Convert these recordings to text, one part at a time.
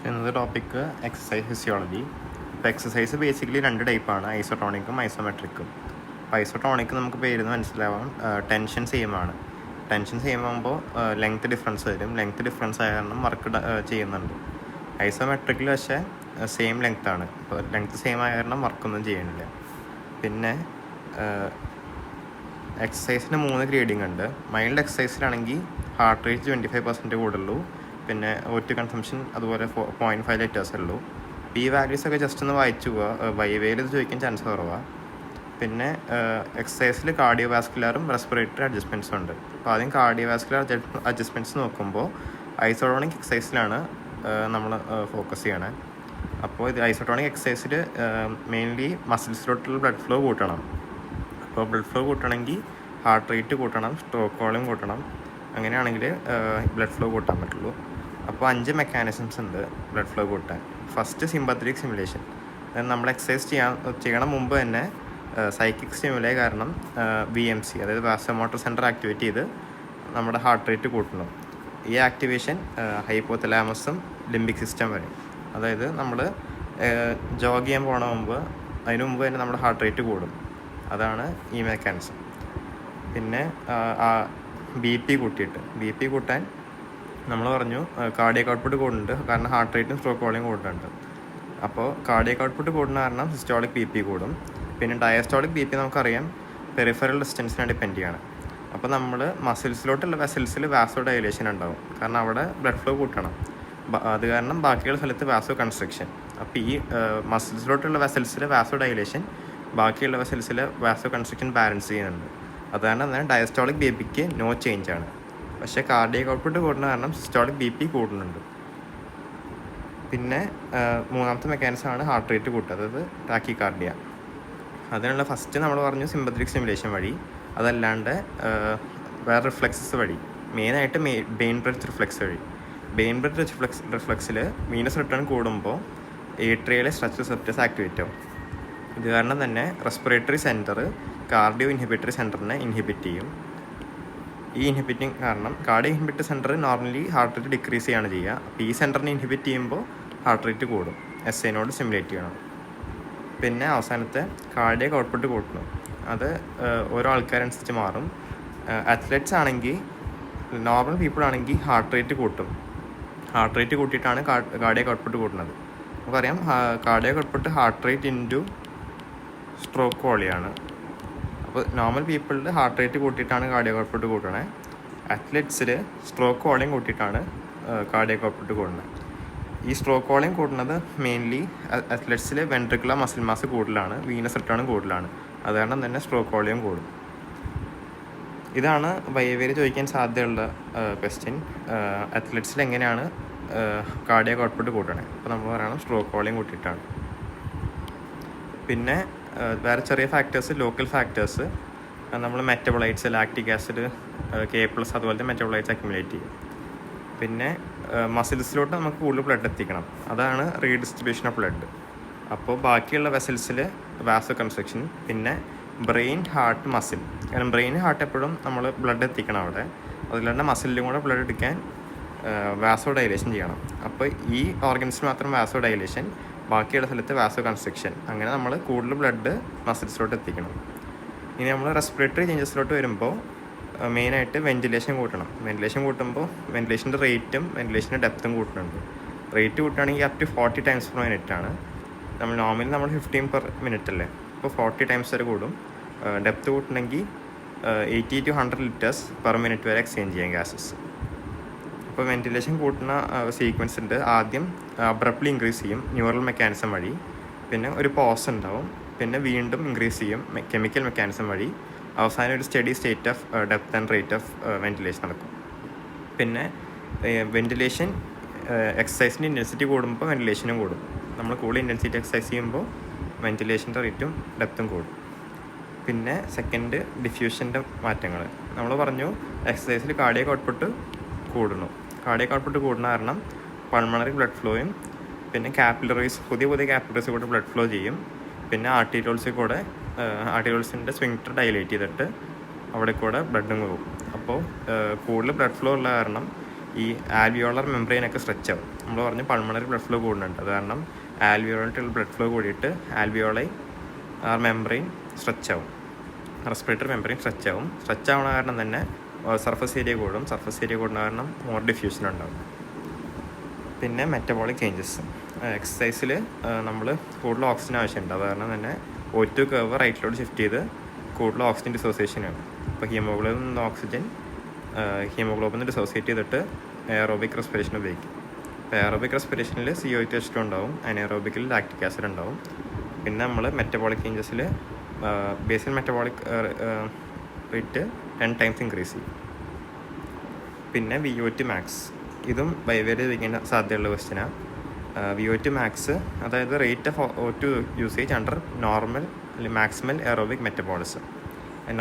ഇന്നത്തെ topic exercise physiology. ഇപ്പോൾ exercise basically രണ്ട് ടൈപ്പാണ്, ഐസോട്ടോണിക്കും ഐസോമെട്രിക്കും. അപ്പോൾ ഐസോട്ടോണിക് നമുക്ക് പേരുന്ന് മനസ്സിലാവാം, ടെൻഷൻ സെയിം ആണ്. ടെൻഷൻ സെയിം ആകുമ്പോൾ ലെങ്ത് ഡിഫറൻസ് വരും. ലെങ്ത് ഡിഫറൻസ് ആയ കാരണം വർക്ക് ചെയ്യുന്നുണ്ട്. ഐസോമെട്രിക്കിൽ പക്ഷേ സെയിം ലെങ്ത് ആണ്. അപ്പോൾ ലെങ്ത് സെയിം ആയ കാരണം വർക്കൊന്നും ചെയ്യണില്ല. പിന്നെ എക്സസൈസിന് 3 ഗ്രേഡിങ് ഉണ്ട്. മൈൽഡ് എക്സസൈസിലാണെങ്കിൽ ഹാർട്ട് റേറ്റ് 25% കൂടുള്ളൂ. പിന്നെ OT കൺസംഷൻ അതുപോലെ 0.5 ലിറ്റേഴ്സ് ഉള്ളൂ. ഈ വാല്യൂസ് ഒക്കെ ജസ്റ്റ് ഒന്ന് വായിച്ചു പോവുക. വൈവേയിൽ ഇത് ചോദിക്കാൻ ചാൻസ് കുറവാണ്. പിന്നെ എക്സസൈസിൽ കാർഡിയോവാസ്കുലറും റെസ്പിറേറ്ററി അഡ്ജസ്റ്റ്മെൻറ്റ്സും ഉണ്ട്. അപ്പോൾ ആദ്യം കാർഡിയോവാസ്കുലർ അഡ്ജസ്റ്റ്മെൻറ്റ്സ് നോക്കുമ്പോൾ ഐസോട്ടോണിക് എക്സസൈസിലാണ് നമ്മൾ ഫോക്കസ് ചെയ്യണേ. അപ്പോൾ ഇത് ഐസോട്ടോണിക് എക്സസൈസിൽ മെയിൻലി മസിൽസിലോട്ടുള്ള ബ്ലഡ് ഫ്ലോ കൂട്ടണം. അപ്പോൾ ബ്ലഡ് ഫ്ലോ കൂട്ടണമെങ്കിൽ ഹാർട്ട് റേറ്റ് കൂട്ടണം, സ്ട്രോക്ക് വോളിയം കൂട്ടണം. അങ്ങനെയാണെങ്കിൽ ബ്ലഡ് ഫ്ലോ കൂട്ടാൻ പറ്റുള്ളൂ. അപ്പോൾ 5 മെക്കാനിസംസ് ഉണ്ട് ബ്ലഡ് ഫ്ലോ കൂട്ടാൻ. First sympathetic stimulation. നമ്മൾ എക്സസൈസ് ചെയ്യണ മുമ്പ് തന്നെ സൈക്കിക് സ്റ്റിമുലേ കാരണം VMC അതായത് വാസോമോട്ടർ സെൻറ്റർ ആക്ടിവേറ്റ് ചെയ്ത് നമ്മുടെ ഹാർട്ട് റേറ്റ് കൂട്ടണം. ഈ ആക്ടിവേഷൻ ഹൈപ്പോതലാമസും ലിംബിക് സിസ്റ്റം വരെ. അതായത് നമ്മൾ ജോഗ് ചെയ്യാൻ പോകണ മുമ്പ് അതിന് മുമ്പ് തന്നെ നമ്മുടെ ഹാർട്ട് റേറ്റ് കൂടും. അതാണ് ഈ മെക്കാനിസം. പിന്നെ BP കൂട്ടാൻ നമ്മൾ പറഞ്ഞു കാർഡിയക് ഔട്ട്പുട്ട് കൂടുന്നുണ്ട്, കാരണം ഹാർട്ട് റേറ്റും സ്ട്രോക്ക് വോളിയം കൂടുന്നുണ്ട്. അപ്പോൾ കാർഡിയക് ഔട്ട്പുട്ട് കൂടുന്ന കാരണം സിസ്റ്റോളിക് BP കൂടും. പിന്നെ ഡയസ്റ്റോളിക് BP നമുക്കറിയാം പെരിഫറൽ ഡിസ്റ്റൻസിനെ ഡിപ്പെൻഡ് ചെയ്യണം. അപ്പോൾ നമ്മൾ മസിൽസിലോട്ടുള്ള വെസൽസിൽ വാസോ ഡയലേഷൻ ഉണ്ടാവും, കാരണം അവിടെ ബ്ലഡ് ഫ്ലോ കൂട്ടണം. അത് കാരണം ബാക്കിയുള്ള സ്ഥലത്ത് വാസോ കൺസ്ട്രക്ഷൻ. അപ്പോൾ ഈ മസിൽസിലോട്ടുള്ള വെസൽസിൽ വാസോ ഡയലേഷൻ, ബാക്കിയുള്ള വെസൽസിൽ വാസോ കൺസ്ട്രക്ഷൻ ബാലൻസ് ചെയ്യുന്നുണ്ട്. അതുകാരണം തന്നെ ഡയസ്റ്റോളിക് BPക്ക് നോ ചേഞ്ച് ആണ്. പക്ഷേ കാർഡിയക് ഔട്ട്പുട്ട് കൂടുന്ന കാരണം സിസ്റ്റോളിക് BP കൂടുന്നുണ്ട്. പിന്നെ മൂന്നാമത്തെ മെക്കാനിസമാണ് ഹാർട്ട് റേറ്റ് കൂട്ടുക, അതായത് ടാക്കികാർഡിയ. അതിനുള്ള ഫസ്റ്റ് നമ്മൾ പറഞ്ഞു സിമ്പത്തറ്റിക് സ്റ്റിമുലേഷൻ വഴി. അതല്ലാണ്ട് വേറെ റിഫ്ലെക്സസ് വഴി, മെയിനായിട്ട് ബെയിൻ ബ്രെഡ്ത്ത് റിഫ്ലെക്സ് വഴി. ബെയിൻ ബ്രെഡ്ത്ത് റിഫ്ലെക്സിൽ വീനസ് റിട്ടേൺ കൂടുമ്പോൾ ഏട്രിയയിലെ സ്ട്രെച്ച് റിസെപ്റ്റേഴ്സ് ആക്ടിവേറ്റ് ആവും. ഇത് കാരണം തന്നെ റെസ്പിറേറ്ററി സെൻറ്റർ കാർഡിയോ ഇൻഹിബിറ്ററി സെൻറ്ററിനെ ഇൻഹിബിറ്റ് ചെയ്യും. ഈ ഇൻഹിബിറ്റിങ് കാരണം cardio inhibitory centre normally heart rate decrease ചെയ്യാണ് ചെയ്യുക. അപ്പോൾ ഈ സെൻറ്ററിനെ ഇൻഹിബിറ്റ് ചെയ്യുമ്പോൾ ഹാർട്ട് റേറ്റ് കൂടും. SIനോട് സ്റ്റിമുലേറ്റ് ചെയ്യണം. പിന്നെ അവസാനത്തെ കാർഡിയക് ഔട്ട്പുട്ട് കൂട്ടണം. അത് ഓരോ ആൾക്കാരനുസരിച്ച് മാറും. അത്ലറ്റ്സ് ആണെങ്കിൽ, നോർമൽ പീപ്പിൾ ആണെങ്കിൽ ഹാർട്ട് റേറ്റ് കൂട്ടും. ഹാർട്ട് റേറ്റ് കൂട്ടിയിട്ടാണ് കാർഡിയക് ഔട്ട്പുട്ട് കൂട്ടുന്നത്. നമുക്കറിയാം cardiac output heart rate into stroke വോളിയാണ്. അപ്പോൾ നോർമൽ പീപ്പിളിൽ ഹാർട്ട് റേറ്റ് കൂട്ടിയിട്ടാണ് കാർഡിയക് ഔട്ട്പുട്ട് കൂട്ടണേ. അത്ലറ്റ്സിൽ സ്ട്രോക്ക് വോളിയം കൂട്ടിയിട്ടാണ് കാർഡിയക് ഔട്ട്പുട്ട് കൂടുന്നത്. ഈ സ്ട്രോക്ക് വോളിയം കൂടുന്നത് മെയിൻലി അത്ലറ്റ്സിൽ വെൻട്രിക്കുലർ മസിൽ മാസ് കൂടുതലാണ്, വീനസ് റിട്ടേണും കൂടുതലാണ്. അത് കാരണം തന്നെ സ്ട്രോക്ക് വോളിയം കൂടും. ഇതാണ് വൈവേര് ചോദിക്കാൻ സാധ്യതയുള്ള ക്വസ്റ്റ്യൻ. അത്ലറ്റ്സിൽ എങ്ങനെയാണ് കാർഡിയക് ഔട്ട്പുട്ട് കൂട്ടണേ? അപ്പോൾ നമ്മൾ പറയണം സ്ട്രോക്ക് വോളിയം കൂട്ടിയിട്ടാണ്. പിന്നെ വേറെ ചെറിയ ഫാക്ടേഴ്സ്, ലോക്കൽ ഫാക്ടേഴ്സ്, നമ്മൾ മെറ്റബോളൈറ്റ്സ്, ലാക്റ്റിക് ആസിഡ്, K+, അതുപോലത്തെ മെറ്റബോളൈറ്റ്സ് അക്യുമുലേറ്റ് ചെയ്യും. പിന്നെ മസിൽസിലോട്ട് നമുക്ക് കൂടുതൽ ബ്ലഡ് എത്തിക്കണം, അതാണ് റീഡിസ്ട്രിബ്യൂഷൻ ഓഫ് ബ്ലഡ്. അപ്പോൾ ബാക്കിയുള്ള വെസൽസിൽ വാസോ കൺസ്ട്രക്ഷൻ. പിന്നെ ബ്രെയിൻ, ഹാർട്ട്, മസിൽ. കാരണം ബ്രെയിൻ, ഹാർട്ട് എപ്പോഴും നമ്മൾ ബ്ലഡ് എത്തിക്കണം അവിടെ. അതുകൊണ്ട് മസിലിലും കൂടെ ബ്ലഡ് എടുക്കാൻ വാസോ ഡയലേഷൻ ചെയ്യണം. അപ്പോൾ ഈ ഓർഗൻസിൽ മാത്രം വാസോ ഡയലേഷൻ, ബാക്കിയുള്ള സ്ഥലത്ത് വാസോ കൺസ്ട്രക്ഷൻ. അങ്ങനെ നമ്മൾ കൂടുതൽ ബ്ലഡ് മസിൽസിലോട്ട് എത്തിക്കണം. ഇനി നമ്മൾ റെസ്പിറേറ്ററി ചേഞ്ചസിലോട്ട് വരുമ്പോൾ മെയിനായിട്ട് വെന്റിലേഷൻ കൂട്ടണം. വെന്റിലേഷൻ കൂട്ടുമ്പോൾ വെന്റിലേഷൻ്റെ റേറ്റും വെന്റിലേഷൻ്റെ ഡെപ്തും കൂട്ടുന്നുണ്ട്. റേറ്റ് കൂട്ടുകയാണെങ്കിൽ up to 40 times per minute ആണ്. നോർമലി നമ്മൾ 15 per minute അല്ലേ, അപ്പോൾ 40 times വരെ കൂടും. ഡെപ്ത് കൂട്ടണമെങ്കിൽ 80 to 100 liters per minute വരെ എക്സ്ചേഞ്ച് ചെയ്യാം ഗ്യാസസ്. അപ്പോൾ വെന്റിലേഷൻ കൂട്ടുന്ന സീക്വൻസ് ഉണ്ട്. ആദ്യം അബ്രപ്റ്റ്ലി ഇൻക്രീസ് ചെയ്യും ന്യൂറൽ മെക്കാനിസം വഴി, പിന്നെ ഒരു പോസ് ഉണ്ടാവും, പിന്നെ വീണ്ടും ഇൻക്രീസ് ചെയ്യും കെമിക്കൽ മെക്കാനിസം വഴി. അവസാനം ഒരു steady state of depth and rate of ventilation നടക്കും. പിന്നെ വെന്റിലേഷൻ എക്സസൈസിൻ്റെ ഇൻറ്റൻസിറ്റി കൂടുമ്പോൾ വെന്റിലേഷനും കൂടും. നമ്മൾ കൂടുതൽ ഇൻറ്റൻസിറ്റി എക്സസൈസ് ചെയ്യുമ്പോൾ വെന്റിലേഷൻ്റെ റേറ്റും ഡെപ്തും കൂടും. പിന്നെ സെക്കൻഡ്, ഡിഫ്യൂഷൻ്റെ മാറ്റങ്ങൾ. നമ്മൾ പറഞ്ഞു എക്സസൈസിൽ കാർഡിയക് ഔട്ട്പുട്ട് കൂടുന്നു. കാർഡിയക് ഔട്ട്പുട്ട് കൂടുന്ന കാരണം പൾമണറി ബ്ലഡ് ഫ്ലോയും, പിന്നെ കാപ്പിലറീസ്, പുതിയ കാപ്പിലറീസ് കൂടെ ബ്ലഡ് ഫ്ലോ ചെയ്യും. പിന്നെ ആർട്ടീരിയോൾസിൽ കൂടെ ആർട്ടീരിയോൾസിൻ്റെ സ്വിങ്ക്ടർ ഡൈലേറ്റ് ചെയ്തിട്ട് അവിടെ കൂടെ ബ്ലഡും പോകും. അപ്പോൾ കൂടുതൽ ബ്ലഡ് ഫ്ലോ ഉള്ള കാരണം ഈ ആൽവിയോളർ മെംബ്രെയിനൊക്കെ സ്ട്രെച്ച് ആവും. നമ്മൾ പറഞ്ഞു പൾമണറി ബ്ലഡ് ഫ്ലോ കൂടുന്നുണ്ട്, അത് കാരണം ആൽവിയോളായിട്ടുള്ള ബ്ലഡ് ഫ്ലോ കൂടിയിട്ട് ആൽവിയോളൈ മെംബ്രെയിൻ സ്ട്രെച്ച് ആവും, റെസ്പിറേറ്ററി മെംബ്രെയിൻ സ്ട്രെച്ച് ആവും. സ്ട്രെച്ച് ആവുന്ന കാരണം തന്നെ സർഫസ് ഏരിയ കൂടും. സർഫസ് ഏരിയ കൂടുന്ന കാരണം മോർ ഡിഫ്യൂഷൻ ഉണ്ടാവും. പിന്നെ മെറ്റബോളിക് ചേഞ്ചസ്, എക്സസൈസിൽ നമ്മൾ കൂടുതൽ ഓക്സിജൻ ആവശ്യമുണ്ട്, അത് കാരണം തന്നെ O2 കർവ് റൈറ്റിലോട്ട് ഷിഫ്റ്റ് ചെയ്ത് കൂടുതൽ ഓക്സിജൻ ഡിസോസിയേഷൻ ആണ്. അപ്പോൾ ഹീമോഗ്ലോബിൻ നിന്ന് ഓക്സിജൻ ഹീമോഗ്ലോബിൻ ഡിസോസിയേറ്റ് ചെയ്തിട്ട് എയറോബിക് റെസ്പിറേഷൻ ഉപയോഗിക്കും. അപ്പോൾ എയറോബിക് റെസ്പിറേഷനിൽ CO2 H2 ഉണ്ടാവും, അനേറോബിക്കിൽ ലാക്റ്റിക് ആസിഡ് ഉണ്ടാവും. പിന്നെ നമ്മൾ മെറ്റബോളിക് ചേഞ്ചസിൽ ബേസിൽ മെറ്റബോളിക് റേറ്റ് 10 ടൈംസ് ഇൻക്രീസ് ചെയ്യും. പിന്നെ VO2 മാക്സ്, ഇതും വൈവേരി ചോദിക്കേണ്ട സാധ്യതയുള്ള ക്വസ്റ്റ്യനാണ്. VO2 മാക്സ് അതായത് rate of O2 usage under normal അല്ലെങ്കിൽ maximal aerobic metabolism.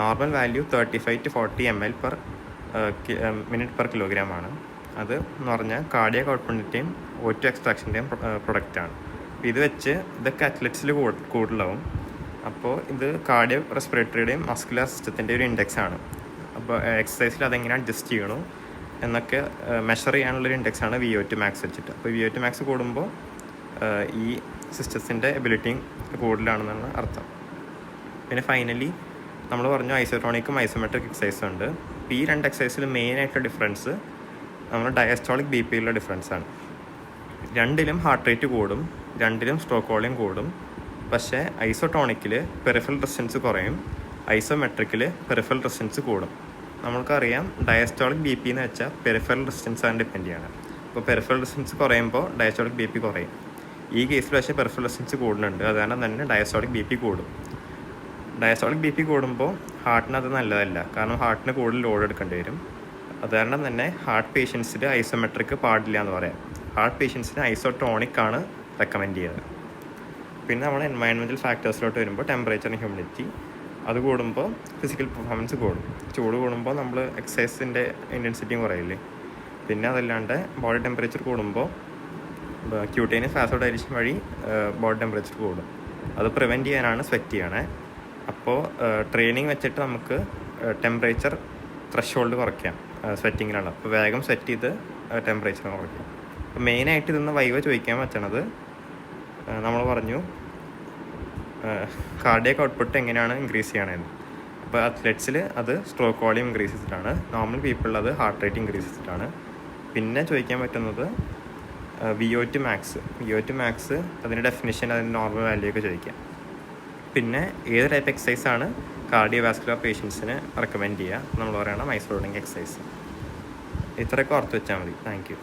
Normal value 35 to 40 ml per minute per kilogram ആണ്. അത് എന്ന് പറഞ്ഞാൽ കാർഡിയാക് ഔട്ട്പുട്ടിൻ്റെയും O2 എക്സ്ട്രാക്ഷൻ്റെയും പ്രൊഡക്റ്റാണ്. ഇത് വെച്ച് ഇതൊക്കെ അത്ലറ്റ്സിൽ കൂടുതലാവും. അപ്പോൾ ഇത് കാർഡിയോ റെസ്പിറേറ്ററിയുടെയും മസ്കുലർ സിസ്റ്റത്തിൻ്റെ ഒരു ഇൻഡെക്സ് ആണ്. അപ്പോൾ എക്സസൈസിൽ അതെങ്ങനെ അഡ്ജസ്റ്റ് ചെയ്യണോ എന്നൊക്കെ മെഷർ ചെയ്യാനുള്ളൊരു ഇൻഡെക്സാണ് VO2 മാക്സ് വെച്ചിട്ട്. അപ്പോൾ VO2 മാക്സ് കൂടുമ്പോൾ ഈ സിസ്റ്റത്തിൻ്റെ എബിലിറ്റിയും കൂടുതലാണെന്നാണ് അർത്ഥം. പിന്നെ ഫൈനലി നമ്മൾ പറഞ്ഞു ഐസോട്ടോണിക്കും ഐസോമെട്രിക് എക്സസൈസും ഉണ്ട്. അപ്പോൾ ഈ രണ്ട് എക്സസൈസിൽ മെയിനായിട്ടുള്ള ഡിഫറൻസ് നമ്മൾ ഡയസ്റ്റോളിക് BPയിലുള്ള ഡിഫറൻസാണ്. രണ്ടിലും ഹാർട്ട് റേറ്റ് കൂടും, രണ്ടിലും സ്ട്രോക്ക് വോളിയം കൂടും. പക്ഷേ ഐസോട്ടോണിക്കിൽ പെരിഫറൽ റെസിസ്റ്റൻസ് കുറയും, ഐസോമെട്രിക്കിൽ പെരിഫറൽ റെസിസ്റ്റൻസ് കൂടും. നമ്മൾക്കറിയാം ഡയസ്റ്റോളിക് BP എന്ന് വെച്ചാൽ പെരിഫറൽ റെസിസ്റ്റൻസ് ആണ് ഡിപ്പെൻഡ് ചെയ്യണം. അപ്പോൾ പെരിഫറൽ റെസിസ്റ്റൻസ് കുറയുമ്പോൾ ഡയസ്റ്റോളിക് BP കുറയും. ഈ കേസിൽ പക്ഷേ പെരിഫറൽ റെസിസ്റ്റൻസ് കൂടുന്നുണ്ട്, അത് കാരണം തന്നെ ഡയസ്റ്റോളിക് BP കൂടും. ഡയസ്റ്റോളിക് BP കൂടുമ്പോൾ ഹാർട്ടിന് അത് നല്ലതല്ല, കാരണം ഹാർട്ടിന് കൂടുതൽ ലോഡ് എടുക്കേണ്ടി വരും. അത് കാരണം തന്നെ ഹാർട്ട് പേഷ്യൻസിൽ ഐസോമെട്രിക് പാടില്ല എന്ന് പറയാം. ഹാർട്ട് പേഷ്യൻസിന് ഐസോട്ടോണിക് ആണ് റെക്കമെൻഡ് ചെയ്യുന്നത്. പിന്നെ നമ്മൾ എൻവയൺമെൻറ്റൽ ഫാക്ടേഴ്സിലോട്ട് വരുമ്പോൾ ടെമ്പറേച്ചർ, ഹ്യൂമിഡിറ്റി അത് കൂടുമ്പോൾ ഫിസിക്കൽ പെർഫോമൻസ് കൂടും. ചൂട് കൂടുമ്പോൾ നമ്മൾ എക്സസൈസിൻ്റെ ഇൻറ്റൻസിറ്റിയും കുറയില്ലേ. പിന്നെ അതല്ലാണ്ട് ബോഡി ടെമ്പറേച്ചർ കൂടുമ്പോൾ ക്യൂട്ടേനിയസ് വാസോഡൈലേഷൻ വഴി ബോഡി ടെമ്പറേച്ചർ കൂടും. അത് പ്രിവെൻറ്റ് ചെയ്യാനാണ് സ്വെറ്റ് ചെയ്യണേ. അപ്പോൾ ട്രെയിനിങ് വെച്ചിട്ട് നമുക്ക് ടെമ്പറേച്ചർ ത്രഷോൾഡ് കുറയ്ക്കാം സ്വെറ്റിങ്ങിനുള്ള. അപ്പോൾ വേഗം സ്വെറ്റ് ചെയ്ത് ടെമ്പറേച്ചർ കുറയ്ക്കാം. അപ്പോൾ മെയിനായിട്ട് ഇതൊന്ന് വൈവ ചോദിക്കാൻ പറ്റണത് നമ്മൾ പറഞ്ഞു കാർഡിയാക് ഔട്ട്പുട്ട് എങ്ങനെയാണ് ഇൻക്രീസ് ചെയ്യണമെന്ന്. അപ്പോൾ അത്ലറ്റ്സിൽ അത് സ്ട്രോക്ക് വോളിയം ഇൻക്രീസ് ചെയ്തിട്ടാണ്, നോർമൽ പീപ്പിളിൽ അത് ഹാർട്ട് റേറ്റ് ഇൻക്രീസ് ചെയ്തിട്ടാണ്. പിന്നെ ചോദിക്കാൻ പറ്റുന്നത് VO2 മാക്സ് അതിൻ്റെ ഡെഫിനിഷൻ, അതിൻ്റെ നോർമൽ വാല്യൂ ഒക്കെ ചോദിക്കാം. പിന്നെ ഏത് ടൈപ്പ് എക്സസൈസാണ് കാർഡിയോ വാസ്കുലർ പേഷ്യൻസിന് റെക്കമെൻഡ് ചെയ്യുക നമ്മൾ പറയണം ഐസോട്ടോണിക് എക്സസൈസ്. ഇത്രയൊക്കെ ഓർത്ത് വെച്ചാൽ മതി. Thank you.